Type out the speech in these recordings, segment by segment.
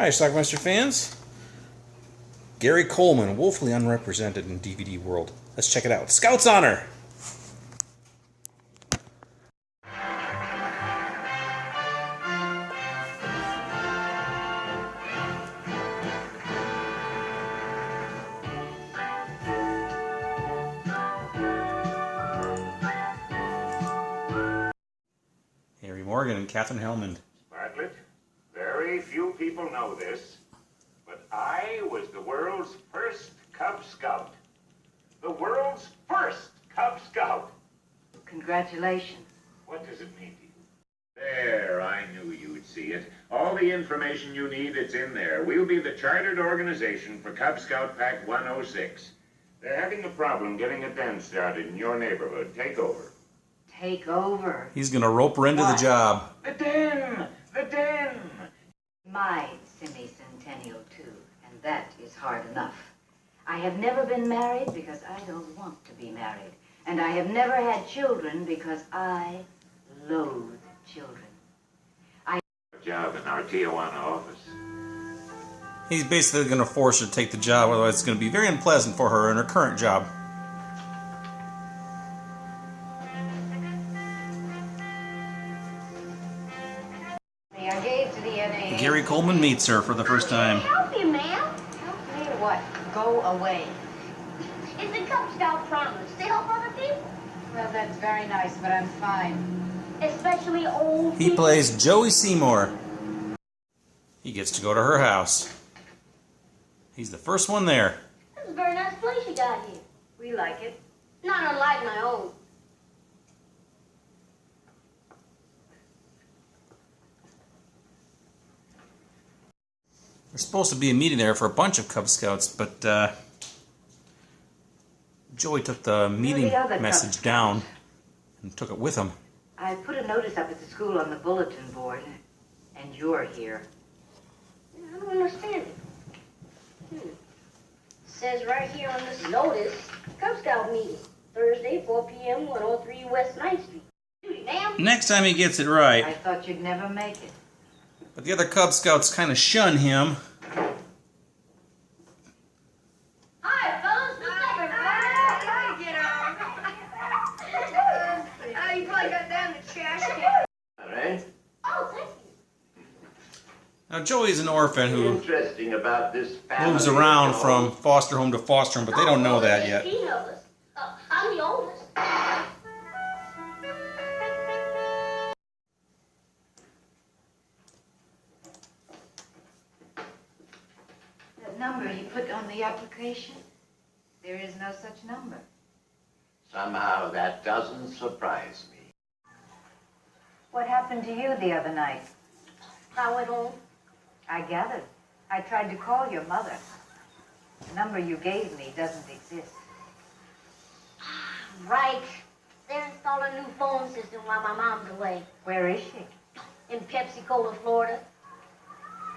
Hi, Schlockmeister fans. Gary Coleman, woefully unrepresented in DVD world. Let's check it out. Scout's Honor! Harry Morgan and Catherine Hellman. Bartlett, very few people know this, but I was the world's first Cub Scout. The world's first Cub Scout. Congratulations. What does it mean to you? There, I knew you'd see it. All the information you need, it's in there. We'll be the chartered organization for Cub Scout Pack 106. They're having a problem getting a den started in your neighborhood. Take over. Take over? He's gonna rope her into the job. The den! The den! My semi-centennial too, and that is hard enough. I have never been married because I don't want to be married. And I have never had children because I loathe children. A job in our Tijuana office. He's basically gonna force her to take the job, otherwise it's gonna be very unpleasant for her in her current job. I gave to the NA. Gary Coleman meets her for the first time. Help you, ma'am. Help me what? Go away. It's a Cub Scout promise to help other people. Well, that's very nice, but I'm fine. Especially old He people. plays Joey Seymour. He gets to go to her house. He's the first one there. This is a very nice place you got here. We like it. Not unlike my own. There's supposed to be a meeting there for a bunch of Cub Scouts, but Joey took the meeting message down and took it with him. I put a notice up at the school on the bulletin board, and you're here. I don't understand it. Says right here on this notice, Cub Scout meeting, Thursday, 4 p.m., 103 West 9th Street. Duty, ma'am. Next time he gets it I right. thought you'd never make it. But the other Cub Scouts kind of shun him. Hi, fellas. You probably got that in the trash can. All right? Oh, thank you. Now Joey's an orphan who Interesting about this family. moves around from foster home to foster home, but they don't know that yet. 18 of us. I'm the oldest. That number you put on the application, there is no such number. Somehow that doesn't surprise me. What happened to you the other night? I went home. I gathered. I tried to call your mother. The number you gave me doesn't exist. Right. They installed a new phone system while my mom's away. Where is she? In Pensacola, Florida.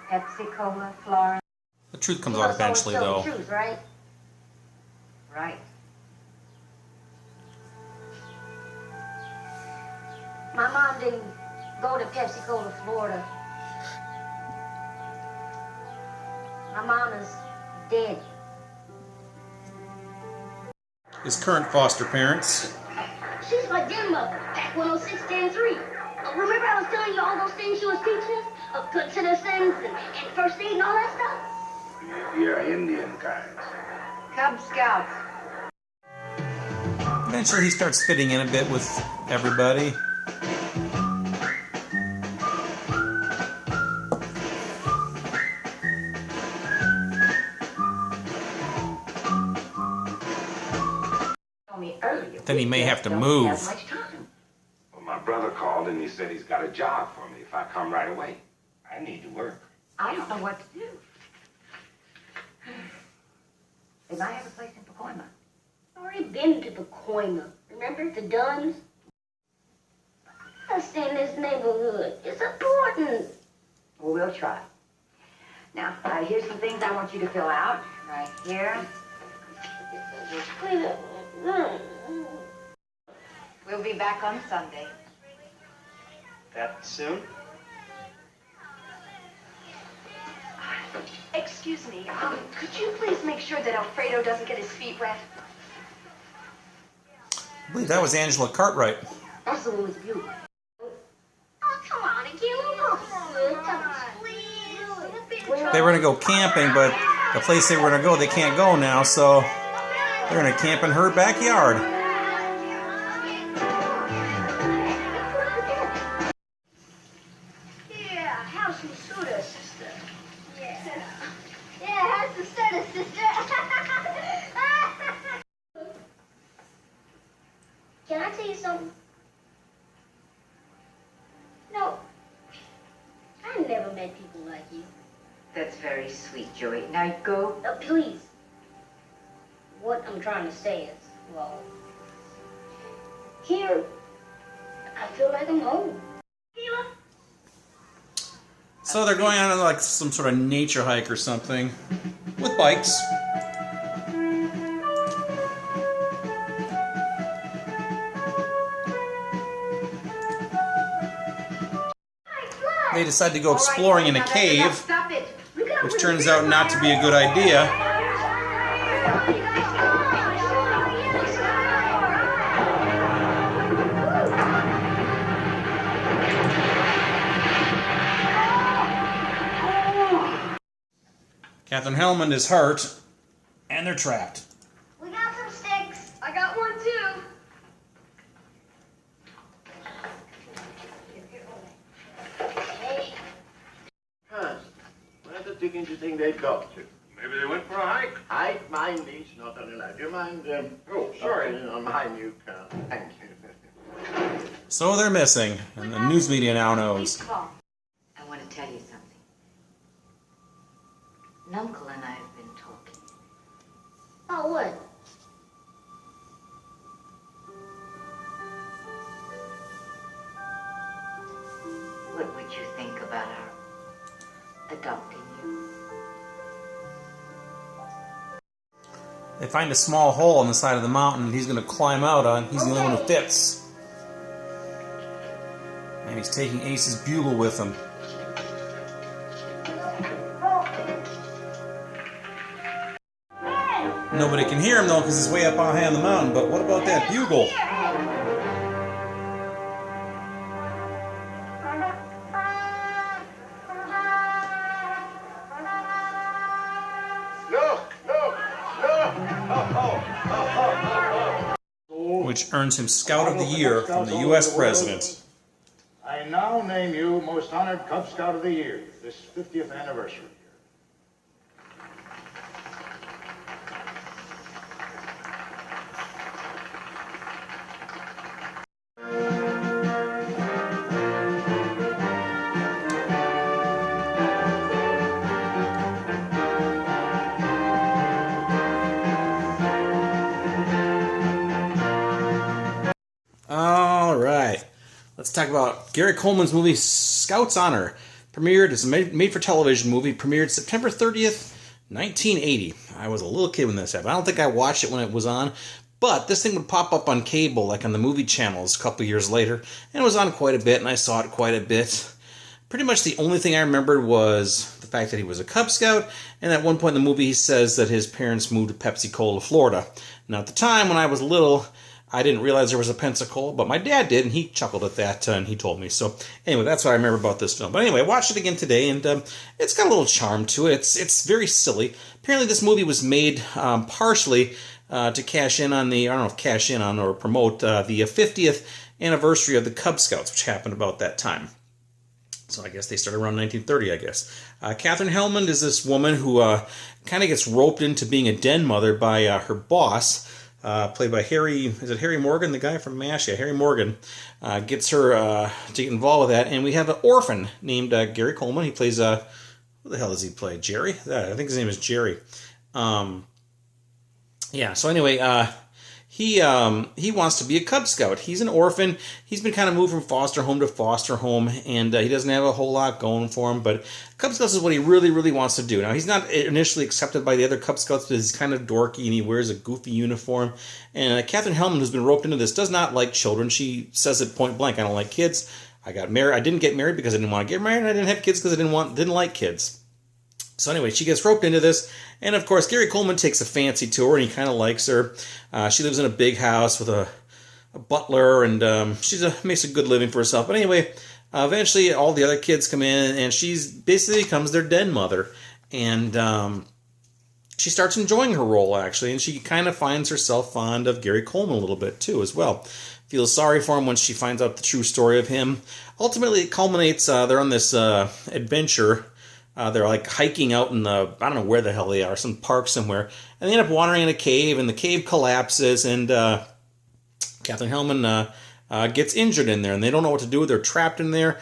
Pensacola, Florida. The truth comes You out know someone's eventually, telling though. the truth, right? Right. My mom didn't go to Pensacola, Florida. My mom is dead. His current foster parents. She's my dear mother, Pack 106-3. Remember I was telling you all those things she was teaching us? Of good citizens and first aid and all that stuff? You're Indian kind. Cub Scouts. Eventually he starts fitting in a bit with everybody. Told me earlier. Then he may have to don't move. have much time. Well, my brother called and he said he's got a job for me if I come right away. I need to work. I don't know what to do. They might have a place in Pacoima. I've already been to Pacoima. Remember the Duns? I stay in this neighborhood. It's important. Well, we'll try. Now, here's some things I want you to fill out. Right here. Clean up. We'll be back on Sunday. That soon? Excuse me, could you please make sure that Alfredo doesn't get his feet wet? I believe that was Angela Cartwright. That's the one with you. Oh, come on, please. They were going to go camping, but the place they were going to go, they can't go now, so they're going to camp in her backyard. Yeah, how's some soda, sister? Yeah. Yeah, how's the soda, sister? Can I tell you something? No. I never met people like you. That's very sweet, Joey. Now go. Please. What I'm trying to say is, well, here, I feel like I'm home. So they're going on like some sort of nature hike or something with bikes. They decide to go exploring in a cave, Stop it. which turns out not to be a good idea. Catherine Hellman is hurt, and they're trapped. We got some sticks. I got one too. Huh. Where the dickens do you think they've got to? Maybe they went for a hike. I mind these, not allowed. Do you mind? Oh, sorry. On my new car. Thank you. So they're missing, and the news media now knows. I want to tell you something. Nuncle and I have been talking. Oh, what? What would you think about our adopting you? They find a small hole on the side of the mountain he's going to climb out on. He's the only one who fits. And he's taking Ace's bugle with him. Nobody can hear him though because he's way up high on the mountain, but what about that bugle? Look! Look! Look! Which earns him Scout of the Year from the U.S. President. I now name you Most Honored Cub Scout of the Year, this 50th anniversary. All right, let's talk about Gary Coleman's movie Scout's Honor. Premiered, it's a made-for-television movie, premiered September 30th, 1980. I was a little kid when this happened. I don't think I watched it when it was on, but this thing would pop up on cable, like on the movie channels a couple years later, and it was on quite a bit, and I saw it quite a bit. Pretty much the only thing I remembered was the fact that he was a Cub Scout, and at one point in the movie he says that his parents moved to Pensacola, Florida. Now at the time, when I was little, I didn't realize there was a Pensacola, but my dad did, and he chuckled at that, and he told me. So anyway, that's what I remember about this film. But anyway, I watched it again today, and it's got a little charm to it. It's very silly. Apparently this movie was made partially to cash in on the, I don't know if cash in on or promote the 50th anniversary of the Cub Scouts, which happened about that time. So I guess they started around 1930, I guess. Catherine Hellman is this woman who kind of gets roped into being a den mother by her boss, played by Harry Morgan, the guy from MASH? Yeah, Harry Morgan gets her to get involved with that. And we have an orphan named Gary Coleman. He plays, who the hell does he play? Jerry? I think his name is Jerry. Yeah, so anyway, he wants to be a Cub Scout. He's an orphan. He's been kind of moved from foster home to foster home, and he doesn't have a whole lot going for him, but Cub Scouts is what he really, really wants to do. Now, he's not initially accepted by the other Cub Scouts because he's kind of dorky, and he wears a goofy uniform, and Catherine Hellman, who's been roped into this, does not like children. She says it point blank, I don't like kids. I got married. I didn't get married because I didn't want to get married, and I didn't have kids because I didn't like kids. So anyway, she gets roped into this, and of course, Gary Coleman takes a fancy to her, and he kind of likes her. She lives in a big house with a butler, and makes a good living for herself. But anyway, eventually, all the other kids come in, and she's basically becomes their den mother, and she starts enjoying her role, actually, and she kind of finds herself fond of Gary Coleman a little bit, too, as well. Feels sorry for him when she finds out the true story of him. Ultimately, it culminates, they're on this adventure. They're like hiking out in I don't know where the hell they are, some park somewhere, and they end up wandering in a cave, and the cave collapses, and Catherine Hellman gets injured in there, and they don't know what to do. They're trapped in there.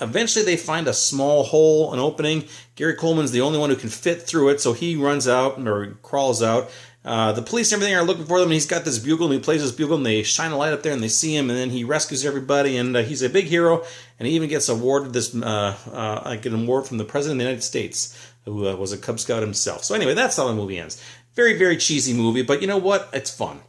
Eventually, they find a small hole, an opening. Gary Coleman's the only one who can fit through it, so he runs out, or crawls out. The police and everything are looking for them, and he's got this bugle, and he plays this bugle, and they shine a light up there, and they see him, and then he rescues everybody, and he's a big hero, and he even gets awarded this, like an award from the President of the United States, who was a Cub Scout himself. So anyway, that's how the movie ends. Very, very cheesy movie, but you know what? It's fun.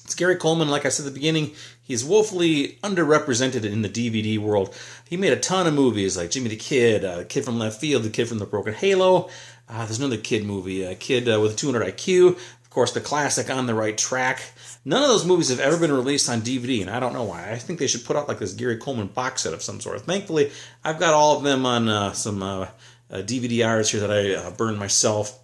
It's Gary Coleman, like I said at the beginning, he's woefully underrepresented in the DVD world. He made a ton of movies, like Jimmy the Kid from Left Field, The Kid from the Broken Halo. There's another kid movie, a Kid with a 200 IQ. Of course, the classic On the Right Track. None of those movies have ever been released on DVD, and I don't know why. I think they should put out like this Gary Coleman box set of some sort. Thankfully, I've got all of them on some DVD-Rs here that I burned myself.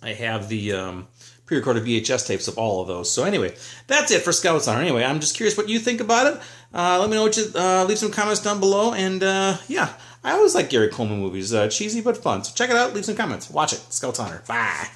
I have the pre-recorded VHS tapes of all of those. So anyway, that's it for Scouts Honor. Anyway, I'm just curious what you think about it. Let me know what you leave some comments down below. And yeah, I always like Gary Coleman movies. Cheesy but fun. So check it out. Leave some comments. Watch it. Scouts Honor. Bye.